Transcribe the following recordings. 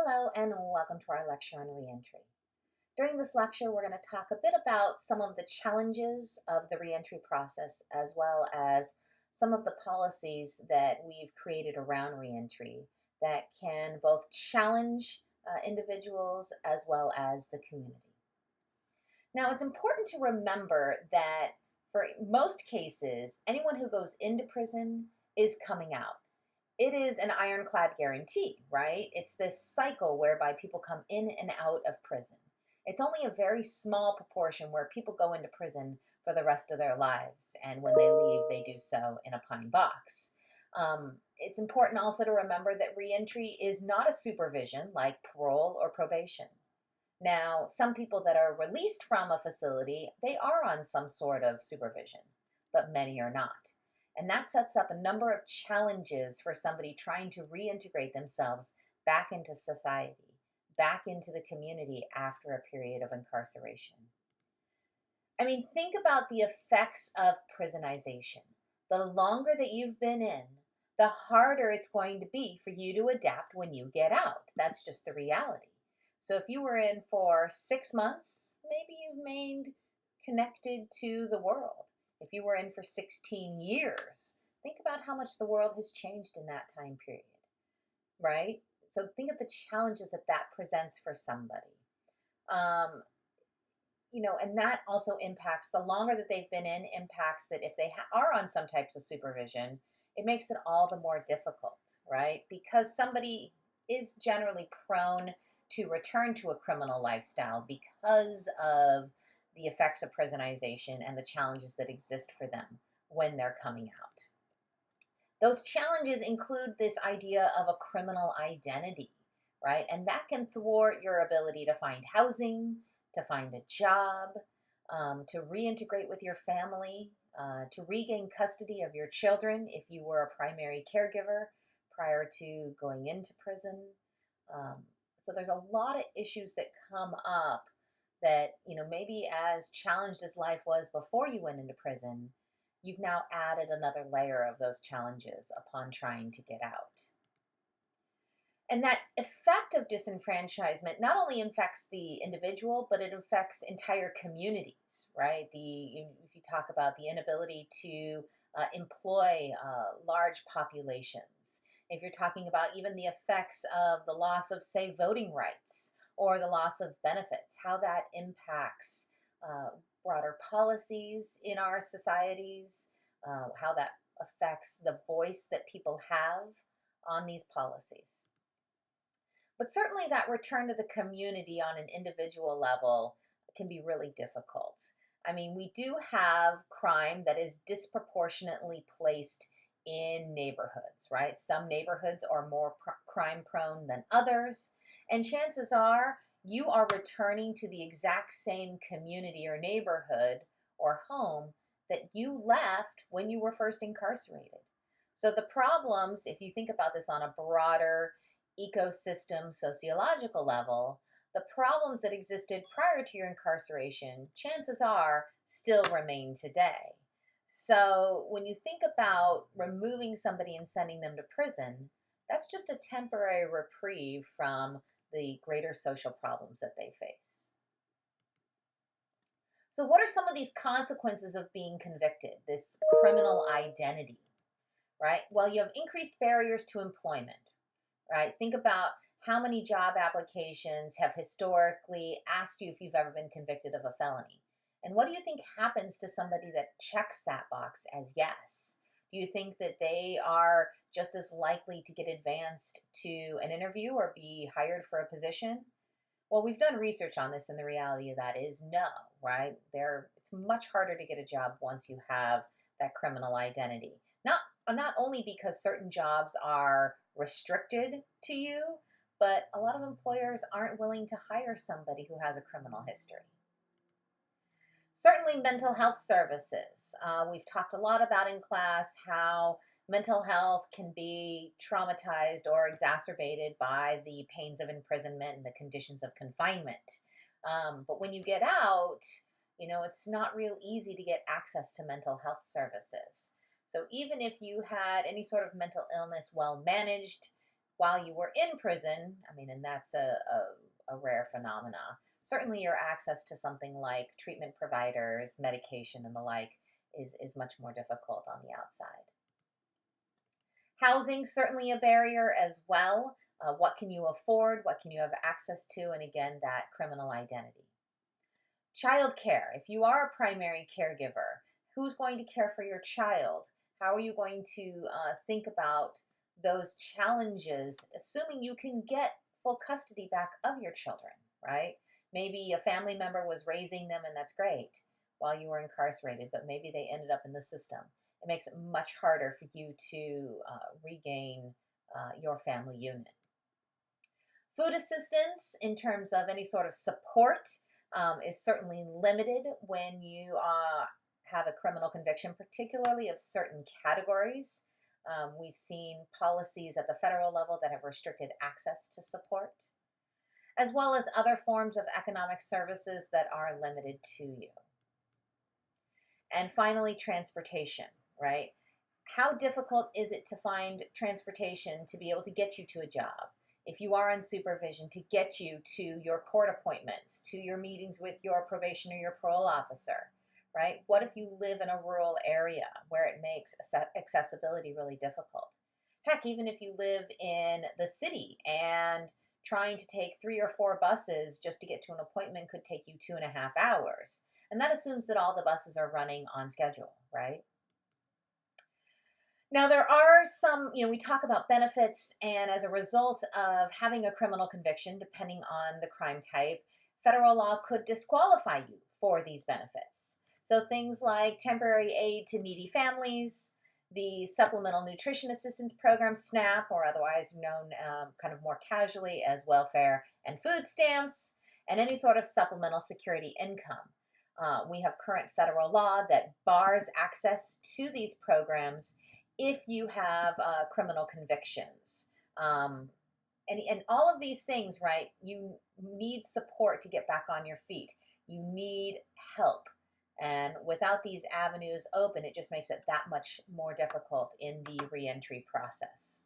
Hello and welcome to our lecture on reentry. During this lecture, we're going to talk a bit about some of the challenges of the reentry process, as well as some of the policies that we've created around reentry that can both challenge individuals as well as the community. Now, it's important to remember that for most cases, anyone who goes into prison is coming out. It is an ironclad guarantee, right? It's this cycle whereby people come in and out of prison. It's only a very small proportion where people go into prison for the rest of their lives, and when they leave, they do so in a pine box. It's important also to remember that reentry is not a supervision like parole or probation. Now, some people that are released from a facility, they are on some sort of supervision, but many are not. And that sets up a number of challenges for somebody trying to reintegrate themselves back into society, back into the community after a period of incarceration. I mean, think about the effects of prisonization. The longer that you've been in, the harder it's going to be for you to adapt when you get out. That's just the reality. So if you were in for 6 months, maybe you've remained connected to the world. If you were in for 16 years, think about how much the world has changed in that time period, right? So think of the challenges that that presents for somebody. And that also impacts the longer that they've been in, impacts that if they are on some types of supervision, it makes it all the more difficult, right? Because somebody is generally prone to return to a criminal lifestyle because of the effects of prisonization and the challenges that exist for them when they're coming out. Those challenges include this idea of a criminal identity, right? And that can thwart your ability to find housing, to find a job, to reintegrate with your family, to regain custody of your children if you were a primary caregiver prior to going into prison. So there's a lot of issues that come up that, maybe as challenged as life was before you went into prison, you've now added another layer of those challenges upon trying to get out. And that effect of disenfranchisement not only affects the individual, but it affects entire communities, right? If you talk about the inability to employ large populations, if you're talking about even the effects of the loss of, say, voting rights or the loss of benefits, how that impacts broader policies in our societies, how that affects the voice that people have on these policies. But certainly that return to the community on an individual level can be really difficult. I mean, we do have crime that is disproportionately placed in neighborhoods, right? Some neighborhoods are more crime prone than others. And chances are you are returning to the exact same community or neighborhood or home that you left when you were first incarcerated. So the problems, if you think about this on a broader ecosystem sociological level, the problems that existed prior to your incarceration, chances are, still remain today. So when you think about removing somebody and sending them to prison, that's just a temporary reprieve from the greater social problems that they face. So what are some of these consequences of being convicted, this criminal identity, right? Well, you have increased barriers to employment, right? Think about how many job applications have historically asked you if you've ever been convicted of a felony. And what do you think happens to somebody that checks that box as yes? Do you think that they are just as likely to get advanced to an interview or be hired for a position? Well, we've done research on this, and the reality of that is no, right? It's much harder to get a job once you have that criminal identity. Not only because certain jobs are restricted to you, but a lot of employers aren't willing to hire somebody who has a criminal history. Certainly mental health services. We've talked a lot about in class how mental health can be traumatized or exacerbated by the pains of imprisonment and the conditions of confinement. But when you get out, it's not real easy to get access to mental health services. So even if you had any sort of mental illness well managed, while you were in prison, I mean, and that's a rare phenomena. Certainly, your access to something like treatment providers, medication, and the like is much more difficult on the outside. Housing, certainly a barrier as well. What can you afford? What can you have access to? And again, that criminal identity. Childcare. If you are a primary caregiver, who's going to care for your child? How are you going to think about those challenges, assuming you can get full custody back of your children, right? Maybe a family member was raising them, and that's great while you were incarcerated, but maybe they ended up in the system. It makes it much harder for you to regain your family unit. Food assistance, in terms of any sort of support, is certainly limited when you have a criminal conviction, particularly of certain categories. We've seen policies at the federal level that have restricted access to support, as well as other forms of economic services that are limited to you. And finally, transportation, right? How difficult is it to find transportation to be able to get you to a job? If you are on supervision, to get you to your court appointments, to your meetings with your probation or your parole officer, right? What if you live in a rural area where it makes accessibility really difficult? Heck, even if you live in the city and trying to take 3 or 4 buses just to get to an appointment could take you 2.5 hours. And that assumes that all the buses are running on schedule, right? Now, there are some, we talk about benefits, and as a result of having a criminal conviction, depending on the crime type, federal law could disqualify you for these benefits. So things like temporary aid to needy families, the Supplemental Nutrition Assistance Program, SNAP, or otherwise known kind of more casually as welfare and food stamps, and any sort of supplemental security income. We have current federal law that bars access to these programs if you have criminal convictions. And all of these things, right, you need support to get back on your feet. You need help. And without these avenues open, it just makes it that much more difficult in the reentry process.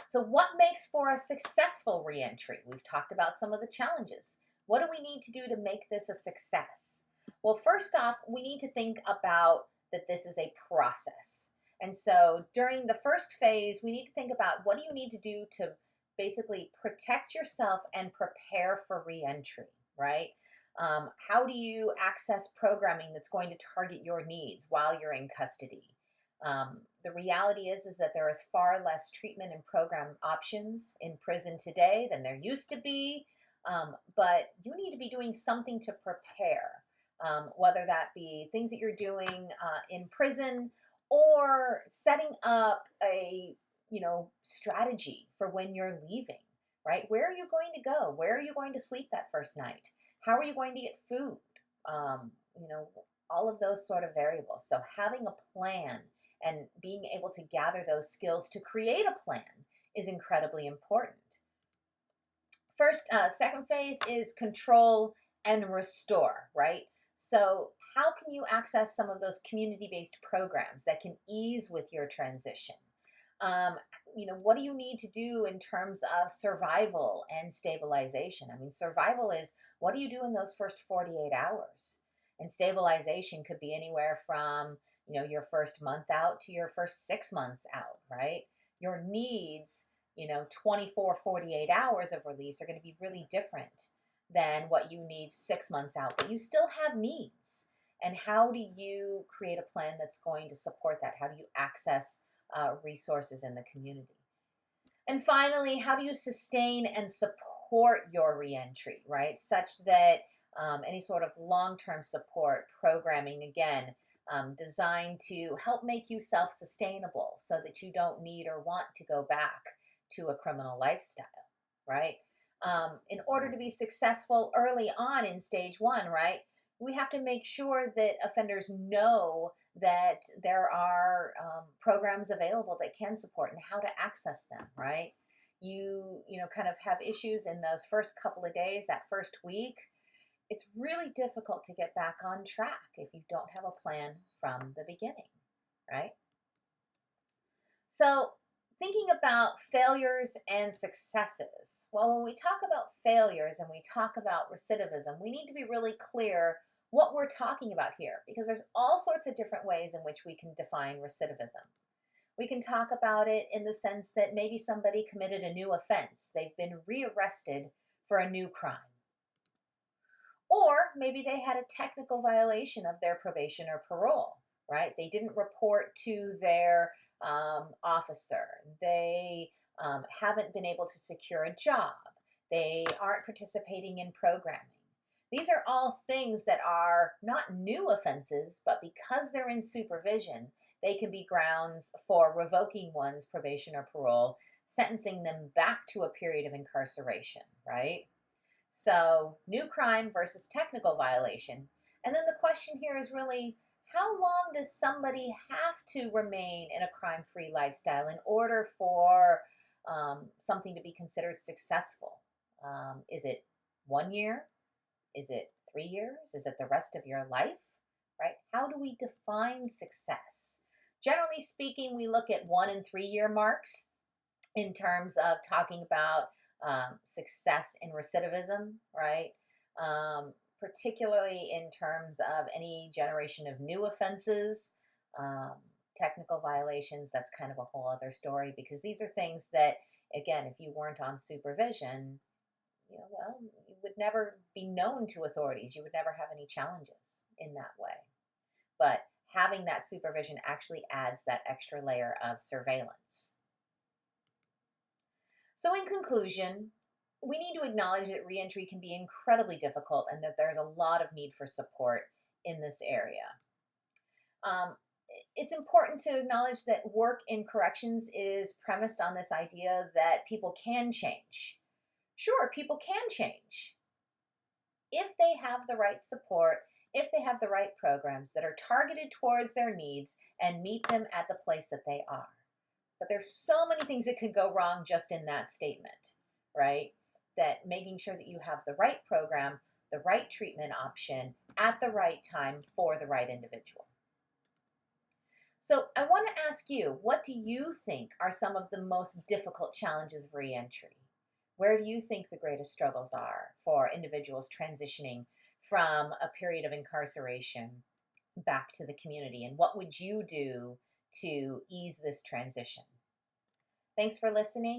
So what makes for a successful reentry? We've talked about some of the challenges. What do we need to do to make this a success? Well, first off, we need to think about that this is a process. And so during the first phase, we need to think about what do you need to do to basically protect yourself and prepare for reentry, right? How do you access programming that's going to target your needs while you're in custody? The reality is that there is far less treatment and program options in prison today than there used to be, but you need to be doing something to prepare, whether that be things that you're doing in prison or setting up a strategy for when you're leaving, right? Where are you going to go? Where are you going to sleep that first night? How are you going to get food? All of those sort of variables. So having a plan and being able to gather those skills to create a plan is incredibly important. Second phase is control and restore, right? So how can you access some of those community-based programs that can ease with your transition? What do you need to do in terms of survival and stabilization? I mean, survival is what do you do in those first 48 hours? And stabilization could be anywhere from, your first month out to your first 6 months out, right? Your needs, 24, 48 hours of release are going to be really different than what you need 6 months out, but you still have needs. And how do you create a plan that's going to support that? How do you access resources in the community? And finally, how do you sustain and support your reentry, right? Such that any sort of long-term support programming, again, designed to help make you self-sustainable so that you don't need or want to go back to a criminal lifestyle, right? In order to be successful early on in stage 1, right, we have to make sure that offenders know that there are programs available that can support and how to access them, right? You kind of have issues in those first couple of days, that first week. It's really difficult to get back on track if you don't have a plan from the beginning, right? So Thinking about failures and successes. Well, when we talk about failures and we talk about recidivism, we need to be really clear what we're talking about here because there's all sorts of different ways in which we can define recidivism. We can talk about it in the sense that maybe somebody committed a new offense, they've been rearrested for a new crime. Or maybe they had a technical violation of their probation or parole, right? They didn't report to their officer. They haven't been able to secure a job. They aren't participating in programming. These are all things that are not new offenses, but because they're in supervision, they can be grounds for revoking one's probation or parole, sentencing them back to a period of incarceration, right? So, new crime versus technical violation. And then the question here is really, how long does somebody have to remain in a crime free lifestyle in order for something to be considered successful? Is it 1 year? Is it 3 years? Is it the rest of your life? Right? How do we define success? Generally speaking, we look at 1 and 3 year marks in terms of talking about success in recidivism, right? Particularly in terms of any generation of new offenses, um, technical violations. That's kind of a whole other story because these are things that, again, if you weren't on supervision, well, you would never be known to authorities. You would never have any challenges in that way. But having that supervision actually adds that extra layer of surveillance. So, in conclusion, we need to acknowledge that reentry can be incredibly difficult and that there's a lot of need for support in this area. Um, it's important to acknowledge that work in corrections is premised on this idea that people can change. Sure, people can change if they have the right support, if they have the right programs that are targeted towards their needs and meet them at the place that they are. But there's so many things that could go wrong just in that statement, right? That making sure that you have the right program, the right treatment option at the right time for the right individual. So I want to ask you, what do you think are some of the most difficult challenges of reentry? Where do you think the greatest struggles are for individuals transitioning from a period of incarceration back to the community? And what would you do to ease this transition? Thanks for listening.